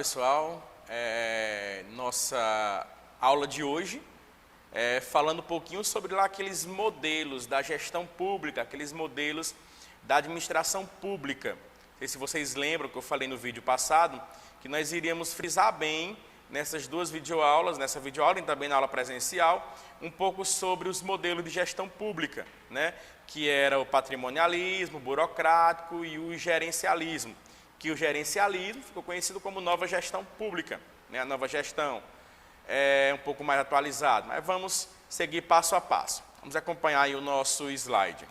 pessoal. Nossa aula de hoje falando um pouquinho sobre lá aqueles modelos da gestão pública, aqueles modelos da administração pública. Não sei se vocês lembram que eu falei no vídeo passado, que nós iríamos frisar bem nessas duas videoaulas, nessa videoaula e também na aula presencial, um pouco sobre os modelos de gestão pública, né? Que era o patrimonialismo, o burocrático e o gerencialismo. Que o gerencialismo ficou conhecido como nova gestão pública, né? A nova gestão é um pouco mais atualizado, mas vamos seguir passo a passo. Vamos acompanhar aí o nosso slide.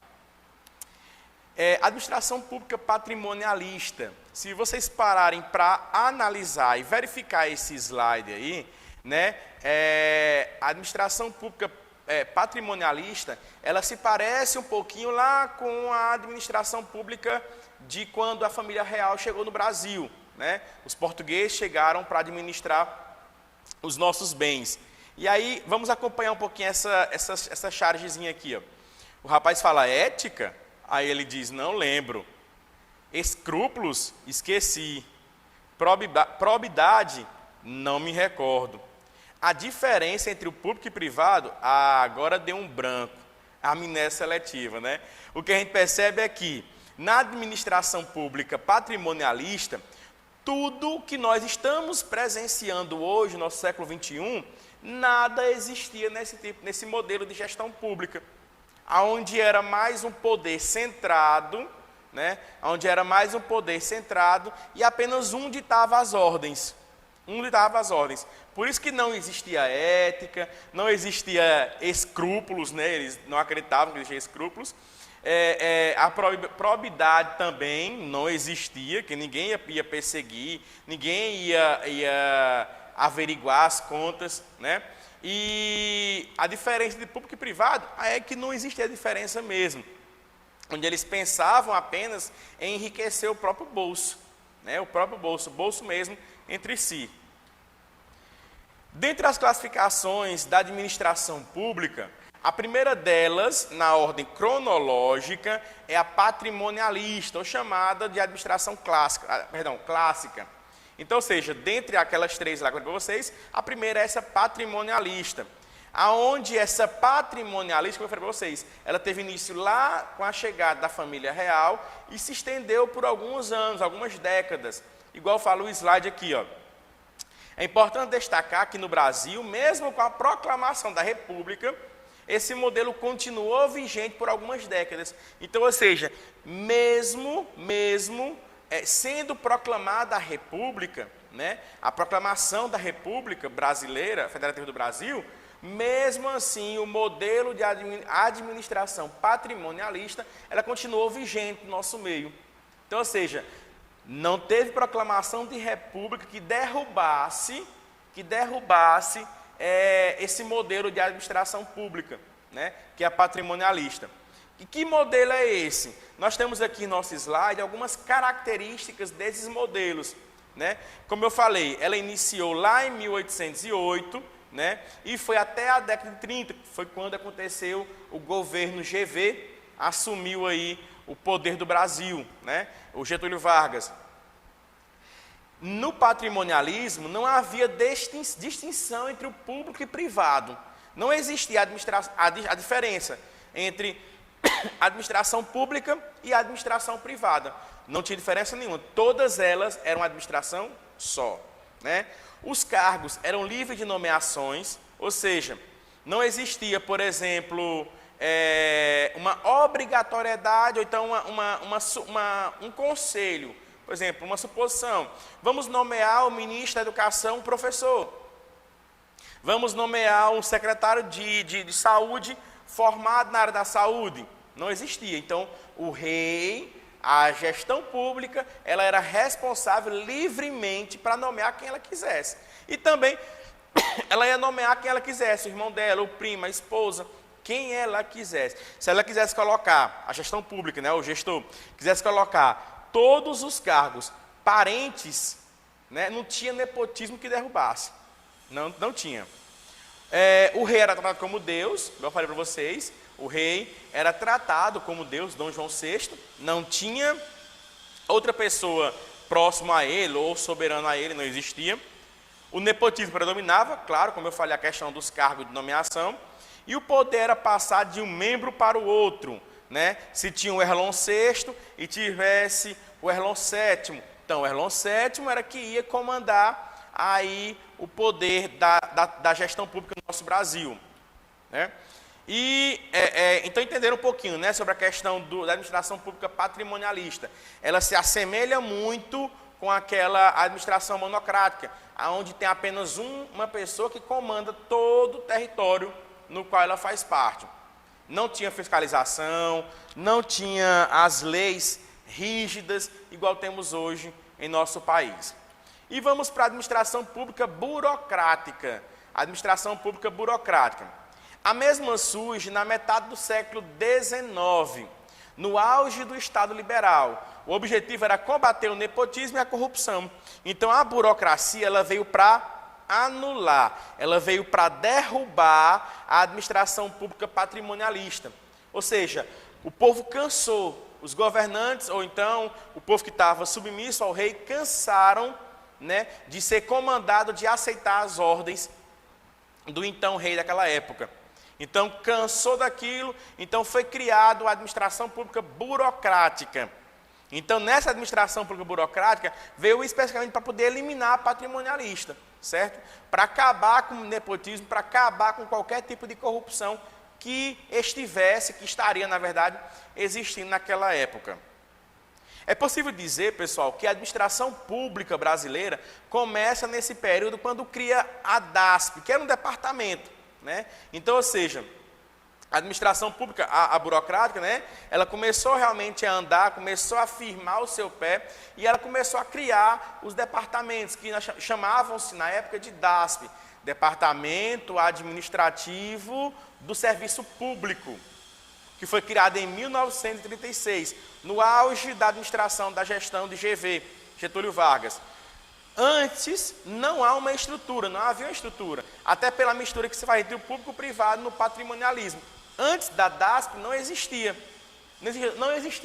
Administração pública patrimonialista. Se vocês pararem para analisar e verificar esse slide aí, né, a administração pública patrimonialista, ela se parece um pouquinho lá com a administração pública de quando a família real chegou no Brasil, né? Os portugueses chegaram para administrar os nossos bens. E aí, vamos acompanhar um pouquinho essa chargezinha aqui, ó. O rapaz fala ética, aí ele diz, não lembro. Escrúpulos, esqueci. Probidade, não me recordo. A diferença entre o público e privado, agora deu um branco. A amnésia seletiva, né? O que a gente percebe é que, na administração pública patrimonialista, tudo que nós estamos presenciando hoje, no nosso século XXI, nada existia nesse modelo de gestão pública, onde era mais um poder centrado, né? Onde era mais um poder centrado e apenas um ditava as ordens. Por isso que não existia ética, não existia escrúpulos, né? Eles não acreditavam que existia escrúpulos. A probidade também não existia, que ninguém ia perseguir, ninguém ia averiguar as contas, né? E a diferença de público e privado é que não existia diferença mesmo, onde eles pensavam apenas em enriquecer o próprio bolso, né? O bolso mesmo entre si. Dentre as classificações da administração pública, a primeira delas, na ordem cronológica, é a patrimonialista, ou chamada de administração clássica. Então, ou seja, dentre aquelas três lá que eu falei para vocês, a primeira é essa patrimonialista. Aonde essa patrimonialista, como eu falei para vocês, ela teve início lá com a chegada da família real e se estendeu por alguns anos, algumas décadas. Igual fala o slide aqui, ó. É importante destacar que no Brasil, mesmo com a proclamação da República, esse modelo continuou vigente por algumas décadas. Então, ou seja, mesmo sendo proclamada a República, né, a proclamação da República Brasileira, Federativa do Brasil, mesmo assim o modelo de administração patrimonialista, ela continuou vigente no nosso meio. Então, ou seja, não teve proclamação de República que derrubasse esse modelo de administração pública, né, que é a patrimonialista. E que modelo é esse? Nós temos aqui no nosso slide algumas características desses modelos, né? Como eu falei, ela iniciou lá em 1808, né, e foi até a década de 30, que foi quando aconteceu o governo GV, assumiu aí o poder do Brasil, né, o Getúlio Vargas. No patrimonialismo não havia distinção entre o público e privado. Não existia a diferença entre administração pública e administração privada. Não tinha diferença nenhuma. Todas elas eram administração só, né? Os cargos eram livres de nomeações, ou seja, não existia, por exemplo, uma obrigatoriedade ou então um conselho. Por exemplo, uma suposição, vamos nomear o ministro da Educação professor. Vamos nomear um secretário de saúde formado na área da saúde. Não existia. Então, o rei, a gestão pública, ela era responsável livremente para nomear quem ela quisesse. E também, ela ia nomear quem ela quisesse, o irmão dela, o primo, a esposa, quem ela quisesse. Se ela quisesse colocar, a gestão pública, né, o gestor, quisesse colocar todos os cargos parentes, né, não tinha nepotismo que derrubasse. Não tinha. O rei era tratado como Deus, como eu falei para vocês, o rei era tratado como Deus, Dom João VI, não tinha outra pessoa próximo a ele ou soberano a ele, não existia. O nepotismo predominava, claro, como eu falei, a questão dos cargos de nomeação, e o poder era passar de um membro para o outro, né? Se tinha o Erlon VI e tivesse o Erlon VII, então o Erlon VII era que ia comandar aí o poder da gestão pública no nosso Brasil, né? E, então, entenderam um pouquinho, né, sobre a questão da administração pública patrimonialista. Ela se assemelha muito com aquela administração monocrática, onde tem apenas uma pessoa que comanda todo o território no qual ela faz parte. Não tinha fiscalização, não tinha as leis rígidas, igual temos hoje em nosso país. E vamos para a administração pública burocrática. A administração pública burocrática. A mesma surge na metade do século XIX, no auge do Estado liberal. O objetivo era combater o nepotismo e a corrupção. Então, a burocracia ela veio para anular, ela veio para derrubar a administração pública patrimonialista. Ou seja, o povo cansou, os governantes, ou então o povo que estava submisso ao rei, cansaram, né, de ser comandado, de aceitar as ordens do então rei daquela época. Então, cansou daquilo, então foi criado a administração pública burocrática. Então, nessa administração pública burocrática, veio especificamente para poder eliminar a patrimonialista, certo? Para acabar com o nepotismo, para acabar com qualquer tipo de corrupção que estaria, na verdade, existindo naquela época. É possível dizer, pessoal, que a administração pública brasileira começa nesse período quando cria a DASP, que era um departamento, né? Então, ou seja, a administração pública, a burocrática, né, ela começou realmente a andar, começou a firmar o seu pé e ela começou a criar os departamentos, que chamavam-se na época de DASP, Departamento Administrativo do Serviço Público, que foi criado em 1936, no auge da administração da gestão de Getúlio Vargas. Antes, não há uma estrutura, não havia uma estrutura, até pela mistura que se faz entre o público e o privado no patrimonialismo. Antes da DASP não existia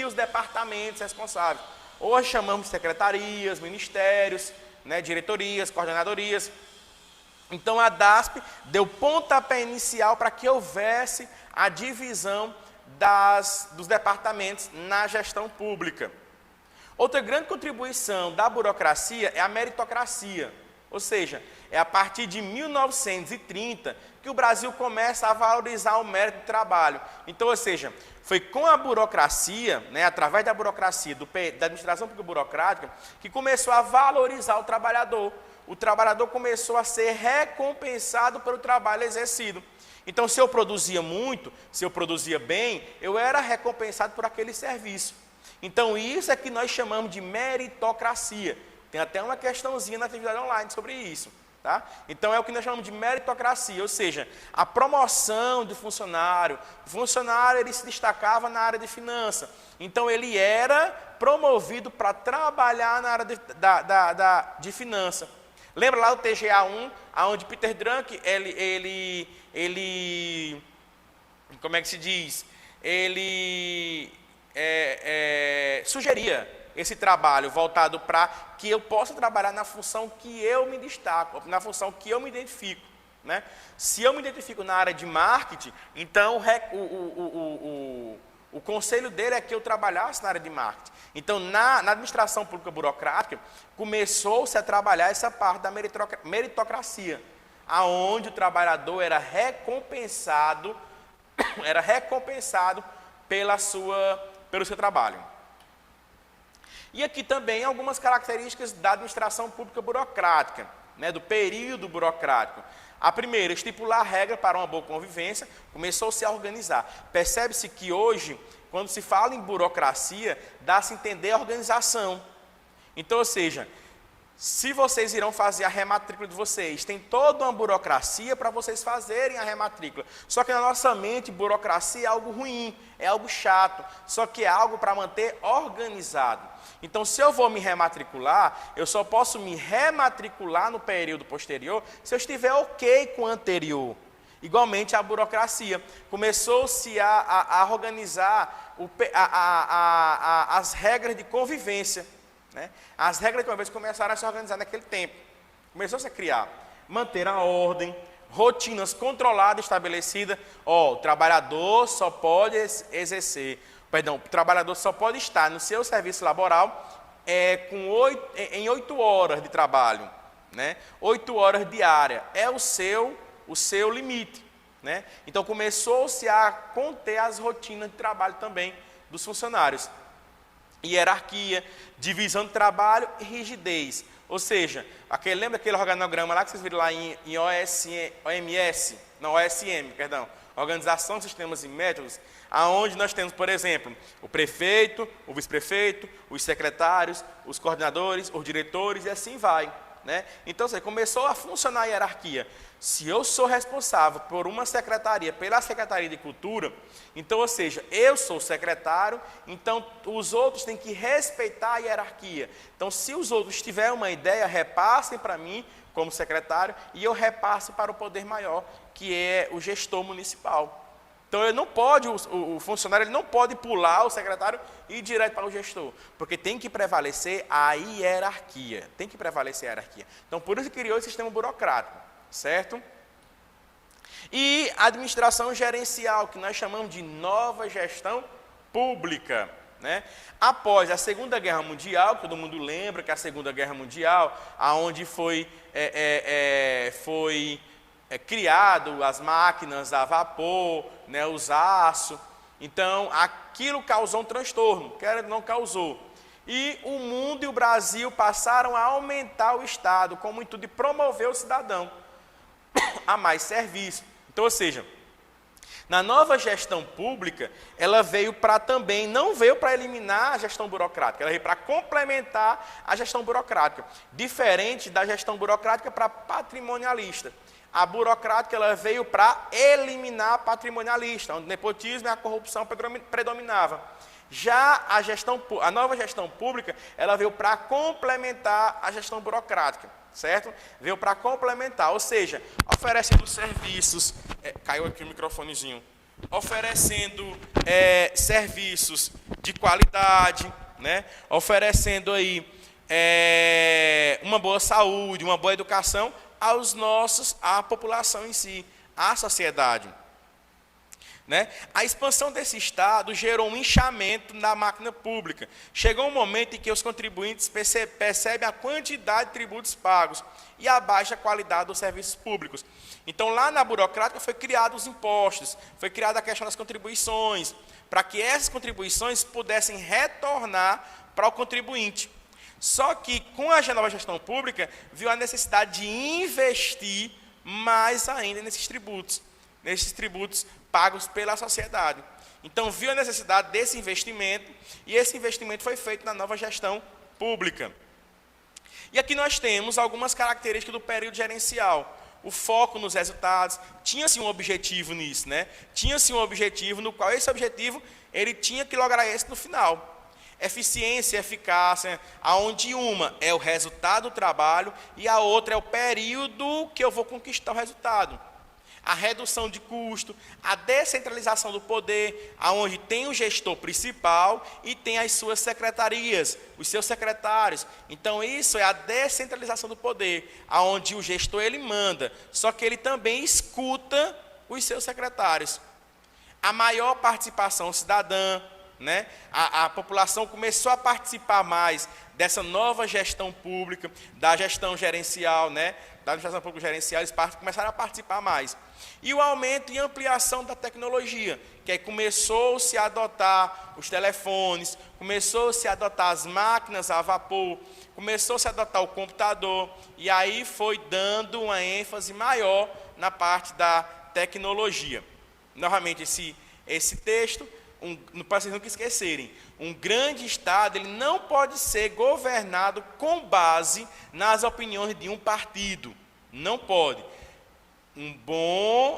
os departamentos responsáveis. Hoje chamamos de secretarias, ministérios, né, diretorias, coordenadorias. Então a DASP deu pontapé inicial para que houvesse a divisão dos departamentos na gestão pública. Outra grande contribuição da burocracia é a meritocracia, ou seja, é a partir de 1930 que o Brasil começa a valorizar o mérito do trabalho. Então, ou seja, foi com a burocracia, né, através da burocracia, da administração pública burocrática, que começou a valorizar o trabalhador. O trabalhador começou a ser recompensado pelo trabalho exercido. Então, se eu produzia muito, se eu produzia bem, eu era recompensado por aquele serviço. Então, isso é que nós chamamos de meritocracia. Tem até uma questãozinha na atividade online sobre isso, tá? Então, é o que nós chamamos de meritocracia, ou seja, a promoção do funcionário. O funcionário ele se destacava na área de finanças. Então, ele era promovido para trabalhar na área de finanças. Lembra lá do TGA1, onde Peter Drucker, como é que se diz? Ele sugeria esse trabalho voltado para que eu possa trabalhar na função que eu me destaco, na função que eu me identifico, né? Se eu me identifico na área de marketing, então o conselho dele é que eu trabalhasse na área de marketing. Então, na administração pública burocrática, começou-se a trabalhar essa parte da meritocracia, aonde o trabalhador era recompensado pelo seu trabalho. E aqui também algumas características da administração pública burocrática, né, do período burocrático. A primeira, estipular regra para uma boa convivência, começou-se a organizar. Percebe-se que hoje, quando se fala em burocracia, dá-se a entender a organização. Então, ou seja, se vocês irão fazer a rematrícula de vocês, tem toda uma burocracia para vocês fazerem a rematrícula. Só que na nossa mente, burocracia é algo ruim, é algo chato, só que é algo para manter organizado. Então, se eu vou me rematricular, eu só posso me rematricular no período posterior se eu estiver ok com o anterior. Igualmente a burocracia. Começou-se a organizar as regras de convivência. né? As regras de uma vez começaram a se organizar naquele tempo. Começou-se a criar, manter a ordem, rotinas controladas, estabelecidas. O trabalhador só pode o trabalhador só pode estar no seu serviço laboral em 8 horas de trabalho, né? 8 horas diárias é o seu limite, né? Então começou-se a conter as rotinas de trabalho também dos funcionários. Hierarquia, divisão de trabalho e rigidez. Ou seja, lembra aquele organograma lá que vocês viram lá em OSM, Organização de Sistemas e Métodos, aonde nós temos, por exemplo, o prefeito, o vice-prefeito, os secretários, os coordenadores, os diretores e assim vai, né? Então, começou a funcionar a hierarquia. Se eu sou responsável por uma secretaria, pela Secretaria de Cultura, então, ou seja, eu sou o secretário, então os outros têm que respeitar a hierarquia. Então, se os outros tiverem uma ideia, repassem para mim como secretário e eu repasso para o poder maior, que é o gestor municipal. Então, ele não pode, o funcionário ele não pode pular o secretário e ir direto para o gestor, porque tem que prevalecer a hierarquia. Tem que prevalecer a hierarquia. Então, por isso que criou o sistema burocrático, certo? E a administração gerencial, que nós chamamos de nova gestão pública, né? Após a Segunda Guerra Mundial, todo mundo lembra que a Segunda Guerra Mundial, aonde foi criado as máquinas a vapor, né, os aços. Então, aquilo causou um transtorno, não causou. E o mundo e o Brasil passaram a aumentar o Estado com o intuito de promover o cidadão a mais serviço. Então, ou seja, na nova gestão pública, ela veio para também, não veio para eliminar a gestão burocrática, ela veio para complementar a gestão burocrática, diferente da gestão burocrática para patrimonialista. A burocrática ela veio para eliminar a patrimonialista, onde o nepotismo e a corrupção predominava. Já a nova gestão pública, ela veio para complementar a gestão burocrática, certo? Veio para complementar, ou seja, oferecendo serviços, caiu aqui o microfonezinho, oferecendo serviços de qualidade, né? Oferecendo aí uma boa saúde, uma boa educação à população em si, à sociedade. Né? A expansão desse Estado gerou um inchamento na máquina pública. Chegou um momento em que os contribuintes percebem a quantidade de tributos pagos e a baixa qualidade dos serviços públicos. Então, lá na burocrática, foi criado os impostos, foi criada a questão das contribuições, para que essas contribuições pudessem retornar para o contribuinte. Só que, com a nova gestão pública, viu a necessidade de investir mais ainda nesses tributos pagos pela sociedade. Então, viu a necessidade desse investimento, e esse investimento foi feito na nova gestão pública. E aqui nós temos algumas características do período gerencial. O foco nos resultados, tinha-se um objetivo nisso, né? Tinha-se um objetivo no qual esse objetivo, ele tinha que lograr esse no final. Eficiência e eficácia, aonde uma é o resultado do trabalho e a outra é o período que eu vou conquistar o resultado. A redução de custo, a descentralização do poder, aonde tem o gestor principal e tem as suas secretarias, os seus secretários. Então, isso é a descentralização do poder, aonde o gestor ele manda, só que ele também escuta os seus secretários. A maior participação cidadã, né? A população começou a participar mais dessa nova gestão pública, da gestão gerencial, né? Da administração pública gerencial, eles começaram a participar mais. E o aumento e ampliação da tecnologia, que aí começou-se a adotar os telefones, começou-se a adotar as máquinas a vapor, começou-se a adotar o computador, e aí foi dando uma ênfase maior na parte da tecnologia. Novamente, esse texto, para vocês nunca esquecerem, um grande Estado ele não pode ser governado com base nas opiniões de um partido. Não pode.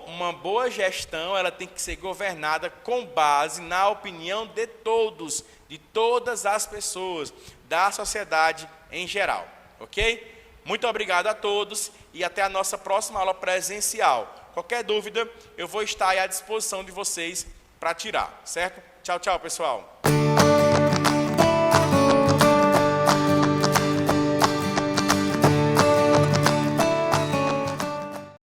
Uma boa gestão ela tem que ser governada com base na opinião de todos, de todas as pessoas, da sociedade em geral. Ok? Muito obrigado a todos e até a nossa próxima aula presencial. Qualquer dúvida, eu vou estar aí à disposição de vocês para tirar, certo? Tchau, tchau, pessoal.